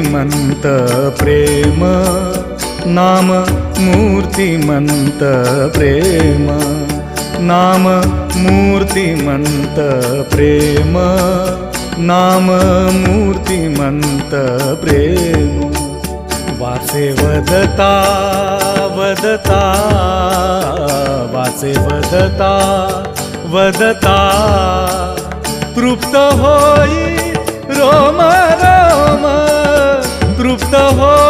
मूर्तिमंत प्रेम, नाम मूर्तिमंत प्रेम, नाम मूर्तिमंत प्रेम, नाम मूर्तिमंत प्रेम। वाचे वदता वदता, वाचे वदता वदता, तृप्त होई रोम रोम, तृप्त होई